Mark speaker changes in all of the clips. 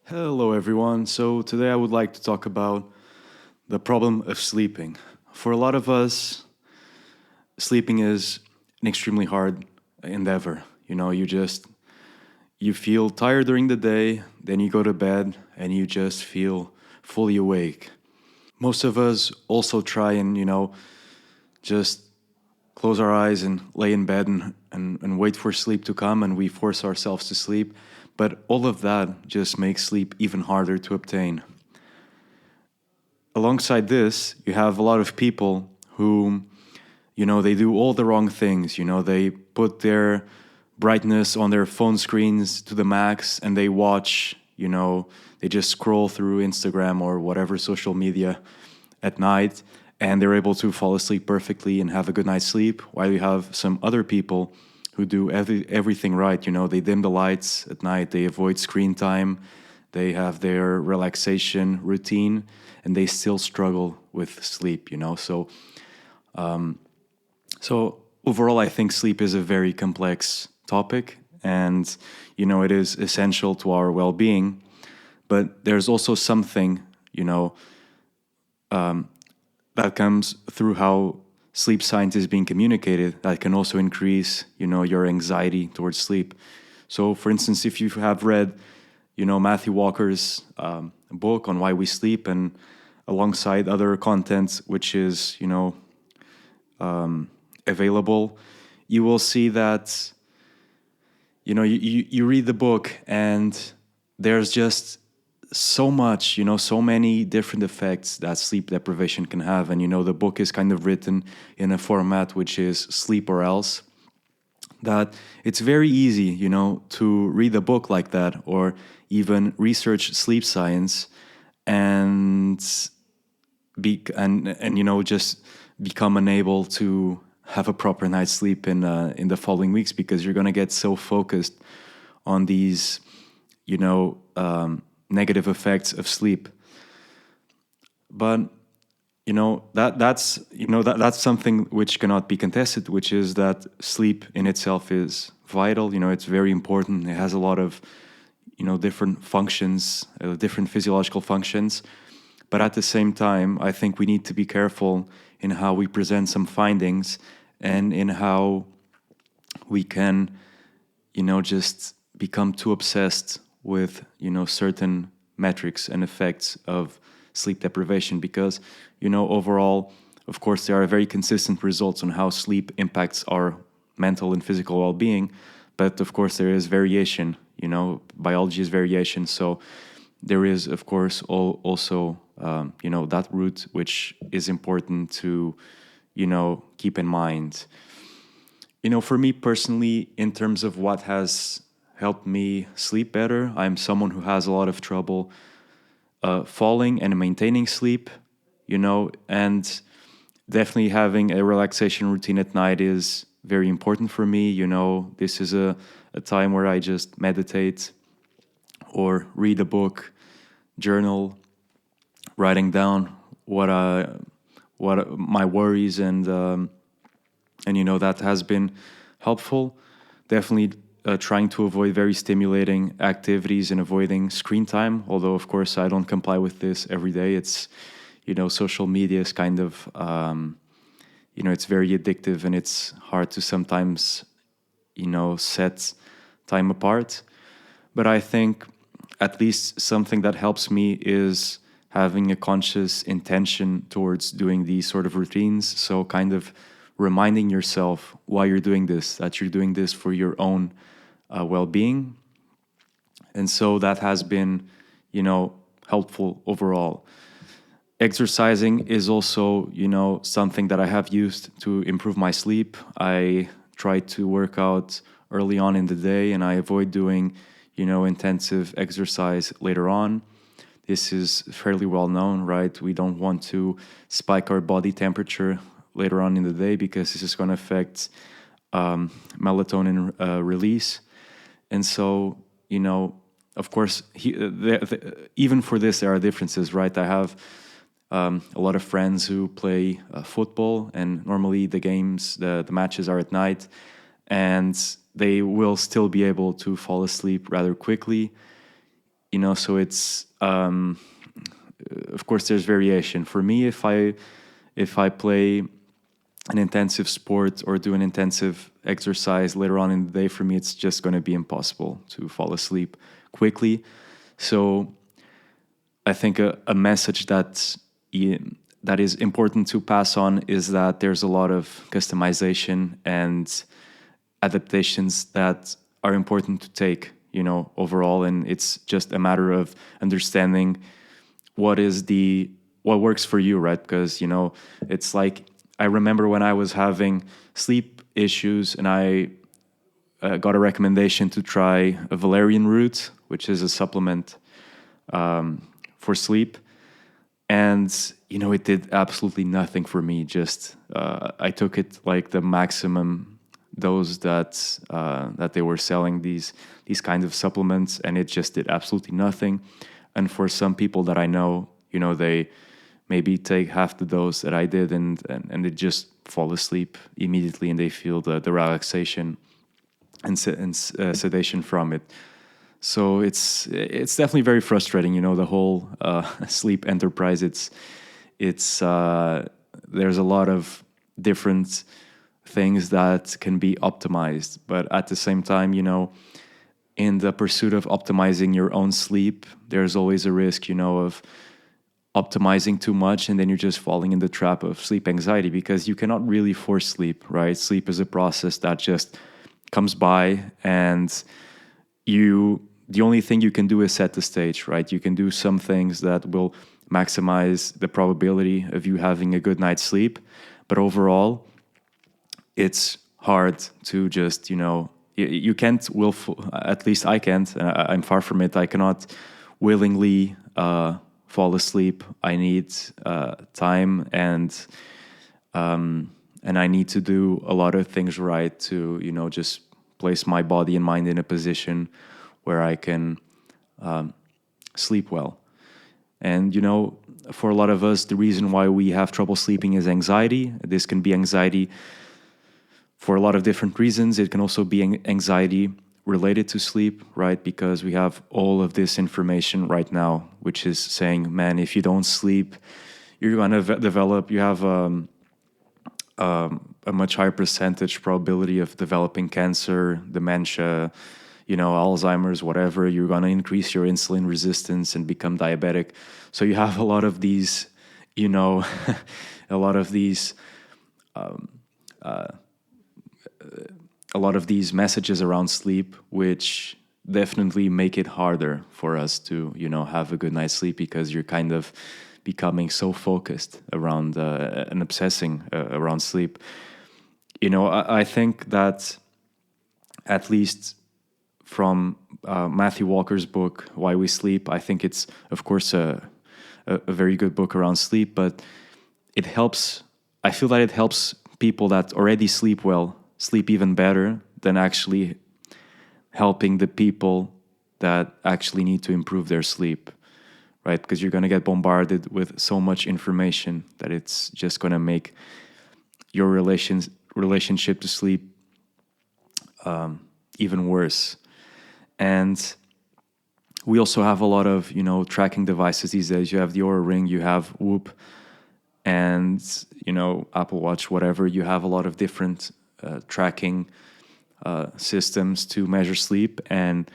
Speaker 1: Hello, everyone. So, today I would like to talk about the problem of sleeping. For a lot of us, sleeping is an extremely hard endeavor. You feel tired during the day, then you go to bed and you just feel fully awake. Most of us also try and, just close our eyes and lay in bed and wait for sleep to come, and we force ourselves to sleep. But all of that just makes sleep even harder to obtain. Alongside this, you have a lot of people who, they do all the wrong things. They put their brightness on their phone screens to the max and they watch, they just scroll through Instagram or whatever social media at night, and they're able to fall asleep perfectly and have a good night's sleep, while you have some other people who do everything right. They dim the lights at night, they avoid screen time, they have their relaxation routine, and they still struggle with sleep. So overall, I think sleep is a very complex topic, and it is essential to our well-being. But there's also something that comes through how sleep science is being communicated that can also increase your anxiety towards sleep. So, for instance, if you have read Matthew Walker's book on why we sleep, and alongside other content which is available, you will see that you read the book and there's just so much, so many different effects that sleep deprivation can have. And the book is kind of written in a format which is sleep or else, that it's very easy to read a book like that, or even research sleep science and just become unable to have a proper night's sleep in the following weeks, because you're going to get so focused on these negative effects of sleep. But that's something which cannot be contested, which is that sleep in itself is vital. It's very important. It has a lot of different functions, different physiological functions. But at the same time, I think we need to be careful in how we present some findings, and in how we can just become too obsessed with certain metrics and effects of sleep deprivation. Because overall, of course, there are very consistent results on how sleep impacts our mental and physical well-being, but of course there is variation. Biology is variation, so there is, of course, also that root which is important to keep in mind. For me personally, in terms of what has helped me sleep better, I'm someone who has a lot of trouble falling and maintaining sleep, and definitely having a relaxation routine at night is very important for me. This is a time where I just meditate or read a book, journal, writing down what my worries, and that has been helpful. Definitely trying to avoid very stimulating activities and avoiding screen time. Although, of course, I don't comply with this every day. It's social media is kind of it's very addictive, and it's hard to sometimes set time apart. But I think at least something that helps me is having a conscious intention towards doing these sort of routines. So kind of reminding yourself why you're doing this, that you're doing this for your own well-being. And so that has been, helpful overall. Exercising is also, something that I have used to improve my sleep. I try to work out early on in the day, and I avoid doing, intensive exercise later on. This is fairly well known, right? We don't want to spike our body temperature later on in the day, because this is going to affect melatonin release. And so, of course, even for this, there are differences, right? I have a lot of friends who play football, and normally the games, the matches are at night, and they will still be able to fall asleep rather quickly. So it's of course there's variation. For me, if I play an intensive sport or do an intensive exercise later on in the day, for me it's just going to be impossible to fall asleep quickly. So I think a message that is important to pass on is that there's a lot of customization and adaptations that are important to take, overall, and it's just a matter of understanding what works for you, right? Because it's like, I remember when I was having sleep issues and I got a recommendation to try a Valerian Root, which is a supplement for sleep. And, it did absolutely nothing for me. Just I took it like the maximum dose that they were selling these kinds of supplements, and it just did absolutely nothing. And for some people that I know, they maybe take half the dose that I did, and they just fall asleep immediately, and they feel the relaxation and sedation from it. So it's definitely very frustrating, the whole sleep enterprise. It's there's a lot of different things that can be optimized, but at the same time, in the pursuit of optimizing your own sleep, there's always a risk, of optimizing too much, and then you're just falling in the trap of sleep anxiety, because you cannot really force sleep, right? Sleep is a process that just comes by, and the only thing you can do is set the stage, right? You can do some things that will maximize the probability of you having a good night's sleep, but overall, it's hard to just, you can't at least I can't, I'm far from it. I cannot willingly fall asleep. I need time, and I need to do a lot of things right to, just place my body and mind in a position where I can sleep well. And, for a lot of us, the reason why we have trouble sleeping is anxiety. This can be anxiety for a lot of different reasons. It can also be anxiety related to sleep, right? Because we have all of this information right now, which is saying, man, if you don't sleep, you're going to develop, you have a much higher percentage probability of developing cancer, dementia, Alzheimer's, whatever. You're going to increase your insulin resistance and become diabetic. So you have a lot of these, a lot of these messages around sleep, which definitely make it harder for us to, have a good night's sleep, because you're kind of becoming so focused around and obsessing around sleep. I think that, at least from Mathew Walker's book, Why We Sleep, I think it's, of course, a very good book around sleep, but I feel that it helps people that already sleep well sleep even better than actually helping the people that actually need to improve their sleep, right? Because you're going to get bombarded with so much information that it's just going to make your relationship to sleep even worse. And we also have a lot of, tracking devices these days. You have the Oura Ring, you have Whoop, and, Apple Watch, whatever. You have a lot of different tracking systems to measure sleep. And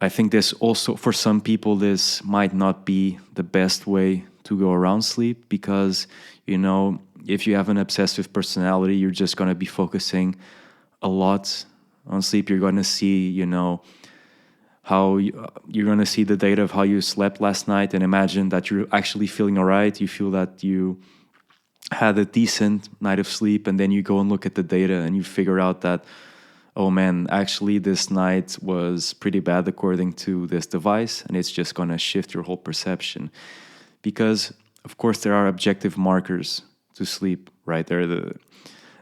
Speaker 1: I think this also, for some people, this might not be the best way to go around sleep, because, if you have an obsessive personality, you're just going to be focusing a lot on sleep. You're going to see, how you're going to see the data of how you slept last night, and imagine that you're actually feeling all right. You feel that you had a decent night of sleep, and then you go and look at the data and you figure out that, oh man, actually this night was pretty bad according to this device, and it's just going to shift your whole perception. Because, of course, there are objective markers to sleep, right?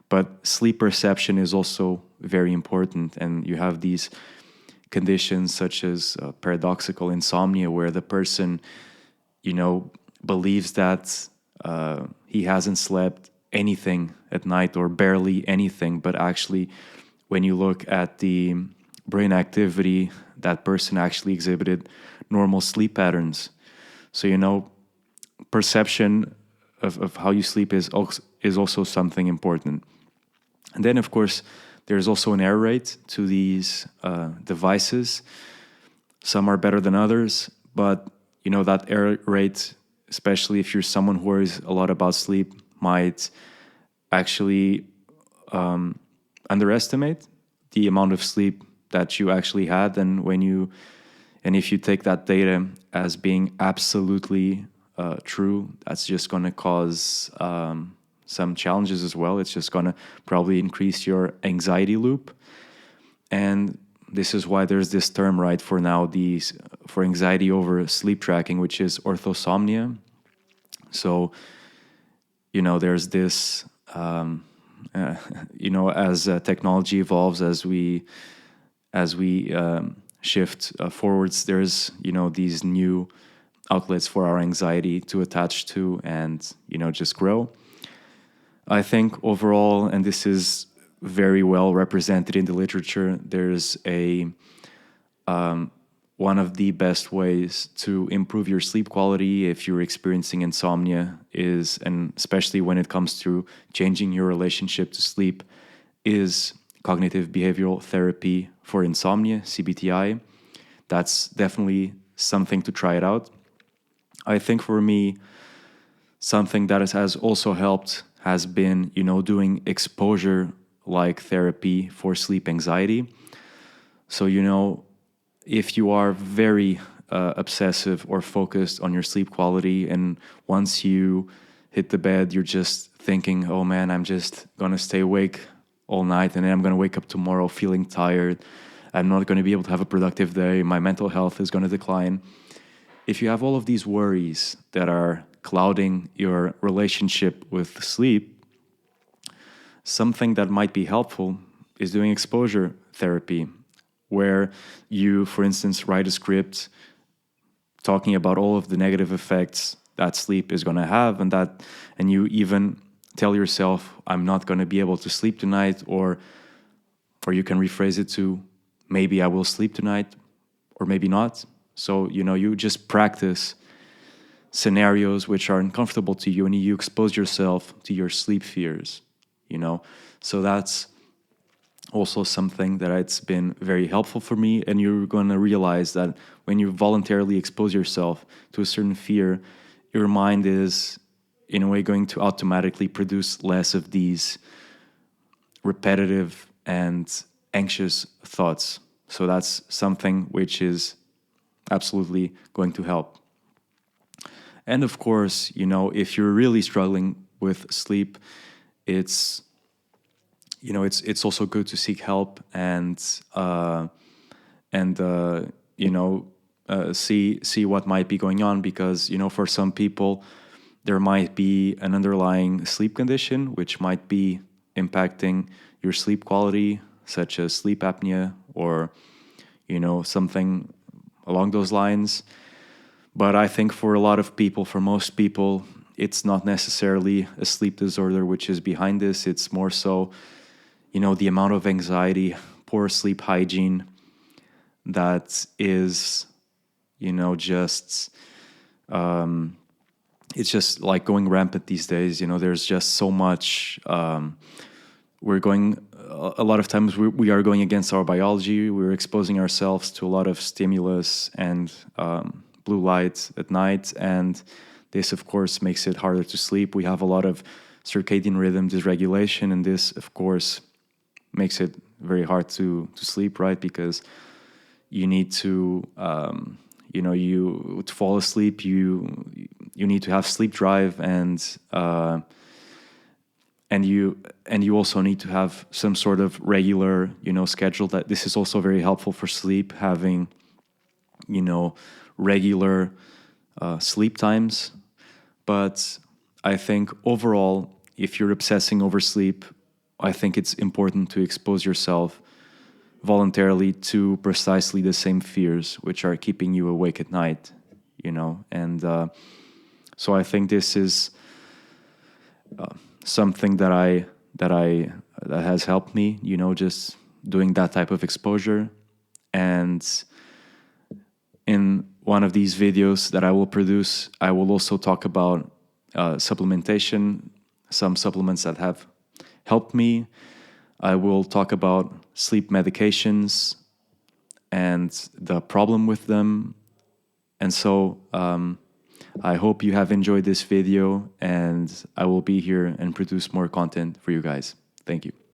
Speaker 1: But sleep perception is also very important, and you have these conditions such as paradoxical insomnia, where the person, believes that he hasn't slept anything at night or barely anything, but actually, when you look at the brain activity, that person actually exhibited normal sleep patterns. So, perception of how you sleep is also something important. And then, of course, there's also an error rate to these devices. Some are better than others, but that error rate, especially if you're someone who worries a lot about sleep, might actually underestimate the amount of sleep that you actually had. And if you take that data as being absolutely true, that's just going to cause some challenges as well. It's just going to probably increase your anxiety loop. And this is why there's this term, right, for anxiety over sleep tracking, which is orthosomnia. So, there's this, as technology evolves, as we shift forwards, there's, these new outlets for our anxiety to attach to and, just grow. I think overall, and this is very well represented in the literature, there's one of the best ways to improve your sleep quality if you're experiencing insomnia is, and especially when it comes to changing your relationship to sleep, is cognitive behavioral therapy for insomnia, CBT-I. That's definitely something to try it out. I think for me, something that has also helped has been, doing exposure-like therapy for sleep anxiety. So, if you are very obsessive or focused on your sleep quality, and once you hit the bed, you're just thinking, oh man, I'm just going to stay awake all night, and then I'm going to wake up tomorrow feeling tired. I'm not going to be able to have a productive day. My mental health is going to decline. If you have all of these worries that are clouding your relationship with sleep, something that might be helpful is doing exposure therapy, where you, for instance, write a script talking about all of the negative effects that sleep is going to have, and you even tell yourself, I'm not going to be able to sleep tonight, or you can rephrase it to, maybe I will sleep tonight, or maybe not. So, you just practice scenarios which are uncomfortable to you, and you expose yourself to your sleep fears, So that's also something that it's been very helpful for me. And you're going to realize that when you voluntarily expose yourself to a certain fear, your mind is, in a way, going to automatically produce less of these repetitive and anxious thoughts. So that's something which is absolutely going to help. And of course, if you're really struggling with sleep, it's also good to seek help and see what might be going on, because for some people there might be an underlying sleep condition which might be impacting your sleep quality, such as sleep apnea or something along those lines. But I think for most people, it's not necessarily a sleep disorder which is behind this. It's more so, the amount of anxiety, poor sleep hygiene that is, just, it's just like going rampant these days. There's just so much, a lot of times we are going against our biology. We're exposing ourselves to a lot of stimulus and blue light at night, and this of course makes it harder to sleep. We have a lot of circadian rhythm dysregulation, and this of course makes it very hard to sleep, right? Because you need to to fall asleep, you need to have sleep drive, and you also need to have some sort of regular schedule. That this is also very helpful for sleep, having regular sleep times. But I think overall, if you're obsessing over sleep, I think it's important to expose yourself voluntarily to precisely the same fears which are keeping you awake at night, and so I think this is something that has helped me, just doing that type of exposure. And in one of these videos that I will produce, I will also talk about supplementation, some supplements that have helped me. I will talk about sleep medications and the problem with them. And so I hope you have enjoyed this video, and I will be here and produce more content for you guys. Thank you.